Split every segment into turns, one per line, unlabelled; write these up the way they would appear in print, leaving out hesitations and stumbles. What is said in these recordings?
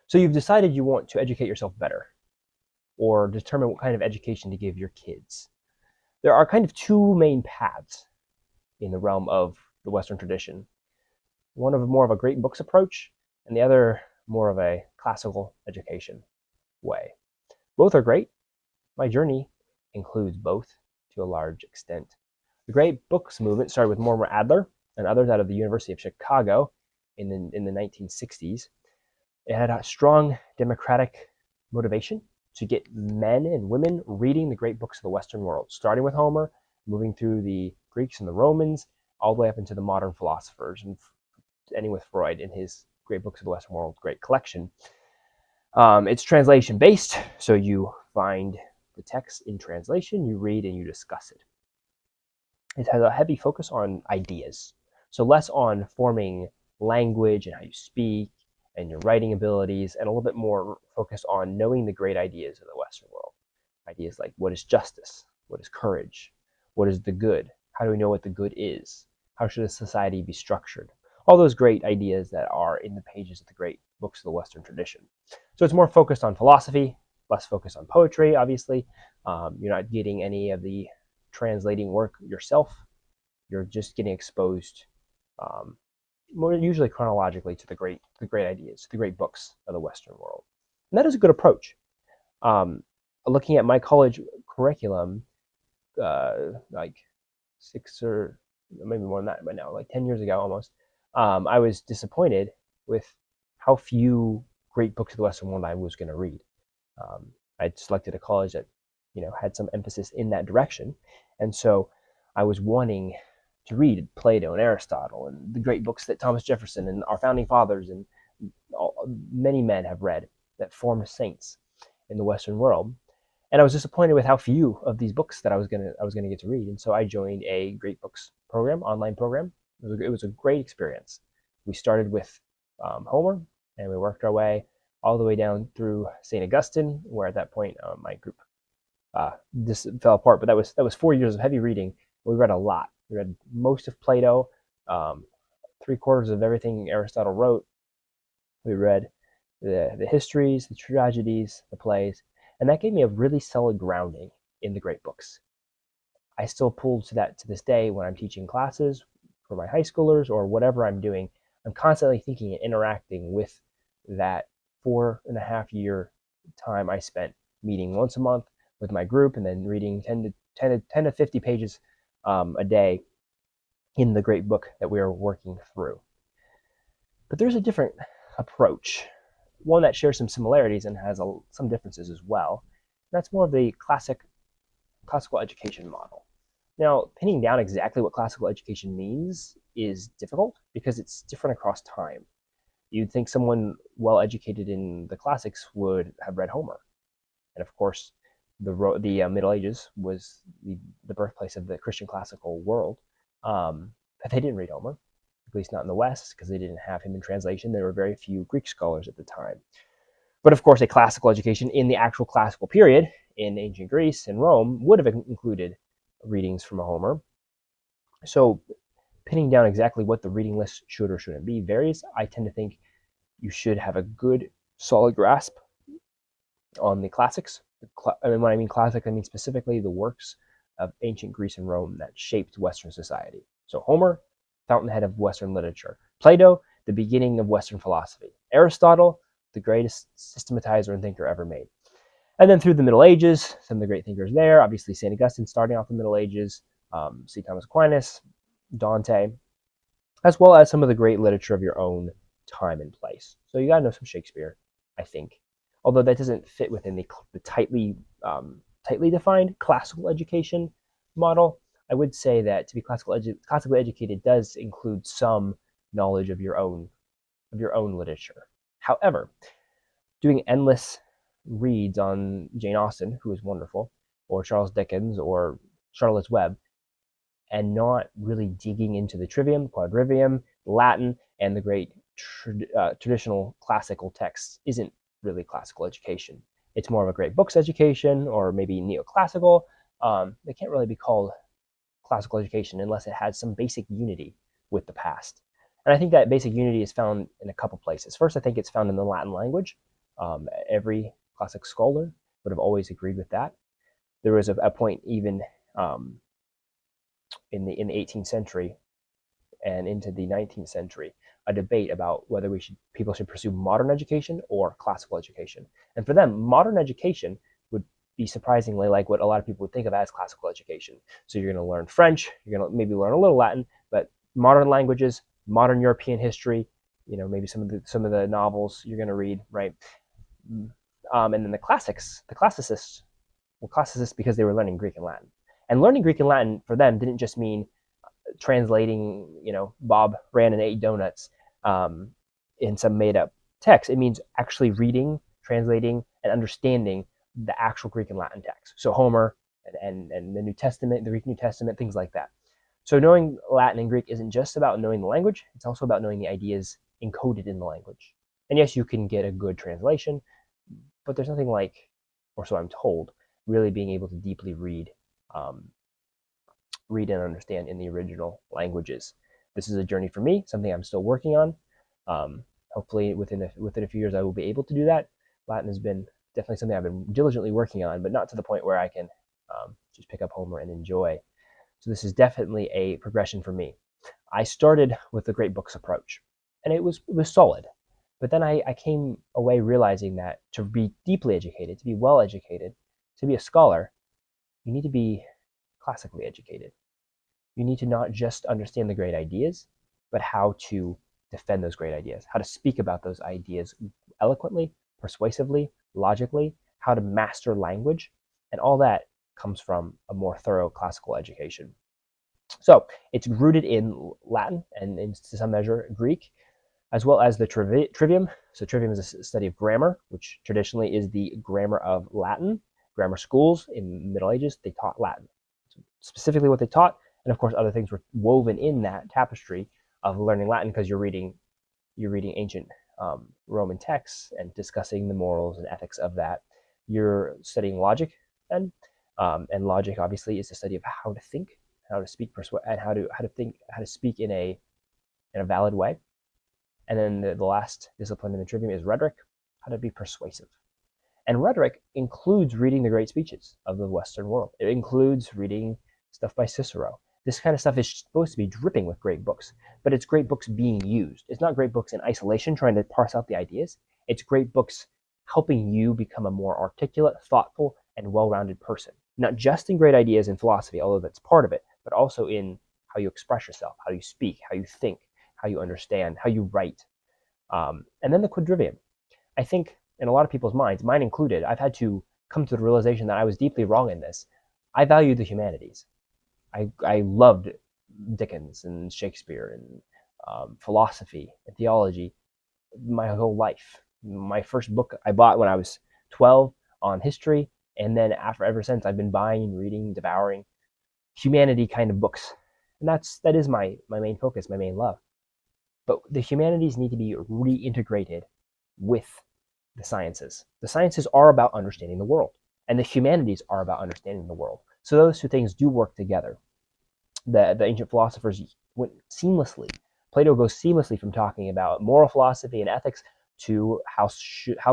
So you've decided you want to educate yourself better or determine what kind of education to give your kids. There are kind of two main paths in the realm of the Western tradition. One of more of a great books approach, and the other more of a classical education way. Both are great. My journey includes both to a large extent. The great books movement started with Mortimer Adler and others out of the University of Chicago in the 1960s. It had a strong democratic motivation to get men and women reading the great books of the Western world, starting with Homer, moving through the Greeks and the Romans, all the way up into the modern philosophers, and ending with Freud in his Great Books of the Western World great collection. It's translation based, so you find the text in translation, you read, and you discuss it. It has a heavy focus on ideas, so less on forming language and how you speak and your writing abilities, and a little bit more focused on knowing the great ideas of the Western world. Ideas like, what is justice? What is courage? What is the good? How do we know what the good is? How should a society be structured? All those great ideas that are in the pages of the great books of the Western tradition. So it's more focused on philosophy, less focused on poetry, obviously. You're not getting any of the translating work yourself. You're just getting exposed more usually chronologically to the great ideas, the great books of the Western world. And that is a good approach. Looking at my college curriculum, like 6 or maybe more than that by now, like 10 years ago almost, I was disappointed with how few great books of the Western world I was going to read. I selected a college that, had some emphasis in that direction. And so I was wanting to read Plato and Aristotle and the great books that Thomas Jefferson and our founding fathers and many men have read that formed saints in the Western world. And I was disappointed with how few of these books that I was gonna get to read. And so I joined a Great Books program, online program. It was a great experience. We started with Homer, and we worked our way all the way down through St. Augustine, where at that point my group just fell apart. But that was 4 years of heavy reading. We read a lot. We read most of Plato, 3/4 of everything Aristotle wrote. We read the histories, the tragedies, the plays, and that gave me a really solid grounding in the great books. I still pull to that to this day when I'm teaching classes for my high schoolers or whatever I'm doing. I'm constantly thinking and interacting with that 4.5 year time I spent meeting once a month with my group and then reading 10 to 50 pages a day in the great book that we are working through. But there's a different approach, one that shares some similarities and has some differences as well. That's more of the classical education model. Now, pinning down exactly what classical education means is difficult because it's different across time. You'd think someone well educated in the classics would have read Homer. And of course, the Middle Ages was the birthplace of the Christian classical world. But they didn't read Homer, at least not in the West, because they didn't have him in translation. There were very few Greek scholars at the time. But of course, a classical education in the actual classical period in ancient Greece and Rome would have included readings from Homer. So pinning down exactly what the reading list should or shouldn't be varies. I tend to think you should have a good, solid grasp on the classics. And when I mean classic, I mean specifically the works of ancient Greece and Rome that shaped Western society. So Homer, fountainhead of Western literature. Plato, the beginning of Western philosophy. Aristotle, the greatest systematizer and thinker ever made. And then through the Middle Ages, some of the great thinkers there, obviously St. Augustine starting off the Middle Ages, St. Thomas Aquinas, Dante, as well as some of the great literature of your own time and place. So you got to know some Shakespeare, I think. Although that doesn't fit within the tightly defined classical education model, I would say that to be classically educated does include some knowledge of your own literature. However, doing endless reads on Jane Austen, who is wonderful, or Charles Dickens, or Charlotte's Web, and not really digging into the trivium, quadrivium, Latin, and the great traditional classical texts isn't really classical education. It's more of a great books education, or maybe neoclassical. It can't really be called classical education unless it has some basic unity with the past. And I think that basic unity is found in a couple places. First, I think it's found in the Latin language. Every classic scholar would have always agreed with that. There was a point even in the 18th century and into the 19th century, a debate about whether people should pursue modern education or classical education. And for them, modern education would be surprisingly like what a lot of people would think of as classical education. So you're going to learn French, you're going to maybe learn a little Latin, but modern languages, modern European history, maybe some of the novels you're going to read, right? And then the classicists were classicists because they were learning Greek and Latin. And learning Greek and Latin for them didn't just mean translating, Bob ran and ate donuts in some made up text. It means actually reading, translating, and understanding the actual Greek and Latin text. So Homer and the New Testament, the Greek New Testament, things like that. So knowing Latin and Greek isn't just about knowing the language, it's also about knowing the ideas encoded in the language. And yes, you can get a good translation, but there's nothing like, or so I'm told, really being able to deeply read and understand in the original languages. This is a journey for me, something I'm still working on. Hopefully within a few years I will be able to do that. Latin has been definitely something I've been diligently working on, but not to the point where I can just pick up Homer and enjoy. So this is definitely a progression for me. I started with the great books approach, and it was solid. But then I came away realizing that to be deeply educated, to be well educated, to be a scholar, you need to be classically educated. You need to not just understand the great ideas, but how to defend those great ideas, how to speak about those ideas eloquently, persuasively, logically, how to master language, and all that comes from a more thorough classical education. So it's rooted in Latin and to some measure Greek, as well as the trivium. So trivium is a study of grammar, which traditionally is the grammar of Latin. Grammar schools in the Middle Ages, they taught Latin. So specifically what they taught, and of course other things were woven in that tapestry of learning Latin because you're reading ancient Roman texts and discussing the morals and ethics of that. You're studying logic then, and logic obviously is the study of how to think, how to speak, and how to speak in a valid way. And then the last discipline in the trivium is rhetoric, how to be persuasive. And rhetoric includes reading the great speeches of the Western world. It includes reading stuff by Cicero. This kind of stuff is supposed to be dripping with great books, but it's great books being used. It's not great books in isolation trying to parse out the ideas. It's great books helping you become a more articulate, thoughtful, and well-rounded person. Not just in great ideas in philosophy, although that's part of it, but also in how you express yourself, how you speak, how you think, how you understand, how you write. And then the quadrivium. I think in a lot of people's minds, mine included, I've had to come to the realization that I was deeply wrong in this. I valued the humanities. I loved Dickens and Shakespeare and philosophy and theology my whole life. My first book I bought when I was 12 on history, and then ever since I've been buying, reading, devouring humanity kind of books. And that is my main focus, my main love. But the humanities need to be reintegrated with the sciences. The sciences are about understanding the world, and the humanities are about understanding the world. So those two things do work together. The ancient philosophers went seamlessly. Plato goes seamlessly from talking about moral philosophy and ethics to how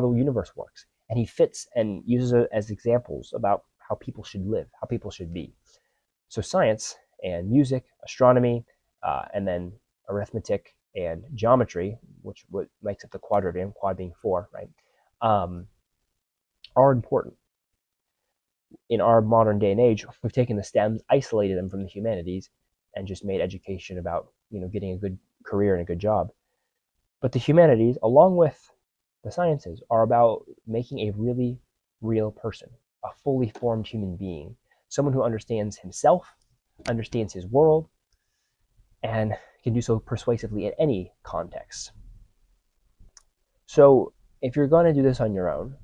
the universe works. And he fits and uses it as examples about how people should live, how people should be. So science and music, astronomy, and then arithmetic and geometry, which what makes up the quadrivium, quad being 4, right, are important. In our modern day and age, we've taken the STEMs, isolated them from the humanities, and just made education about getting a good career and a good job. But the humanities, along with the sciences, are about making a really real person, a fully formed human being, someone who understands himself, understands his world, and can do so persuasively in any context. So if you're going to do this on your own,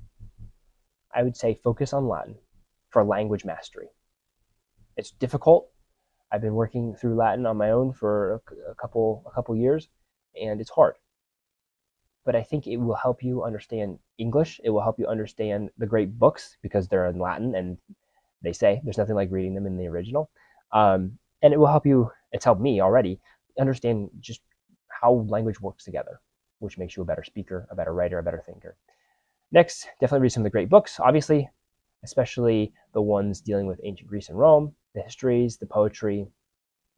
I would say focus on Latin for language mastery. It's difficult. I've been working through Latin on my own for a couple years, and it's hard. But I think it will help you understand English. It will help you understand the great books because they're in Latin, and they say there's nothing like reading them in the original. And it will help you, it's helped me already, understand just how language works together, which makes you a better speaker, a better writer, a better thinker. Next, definitely read some of the great books, obviously, especially the ones dealing with ancient Greece and Rome, the histories, the poetry,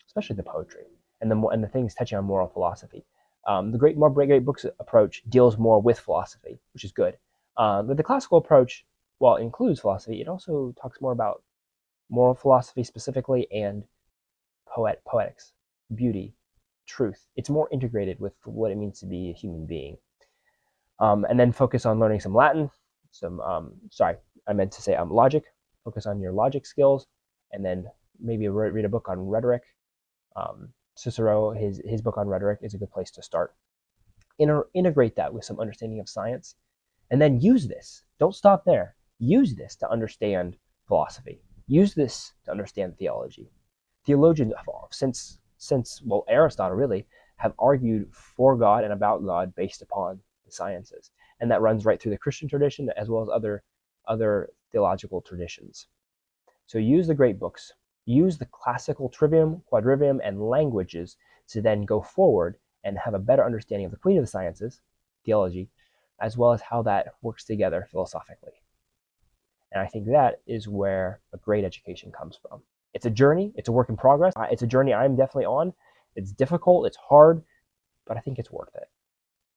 especially the poetry, and the things touching on moral philosophy. The great books approach deals more with philosophy, which is good. But the classical approach, while it includes philosophy, it also talks more about moral philosophy specifically and poetics, beauty, truth. It's more integrated with what it means to be a human being. And then focus on learning some Latin. Sorry, I meant to say logic. Focus on your logic skills, and then maybe read a book on rhetoric. Cicero, his book on rhetoric is a good place to start. Integrate that with some understanding of science, and then use this. Don't stop there. Use this to understand philosophy. Use this to understand theology. Theologians since Aristotle really have argued for God and about God based upon the sciences, and that runs right through the Christian tradition as well as other theological traditions. So use the great books, use the classical trivium, quadrivium, and languages to then go forward and have a better understanding of the queen of the sciences, theology, as well as how that works together philosophically. And I think that is where a great education comes from. It's a journey, it's a work in progress. It's a journey I'm definitely on. It's difficult, it's hard, but I think it's worth it.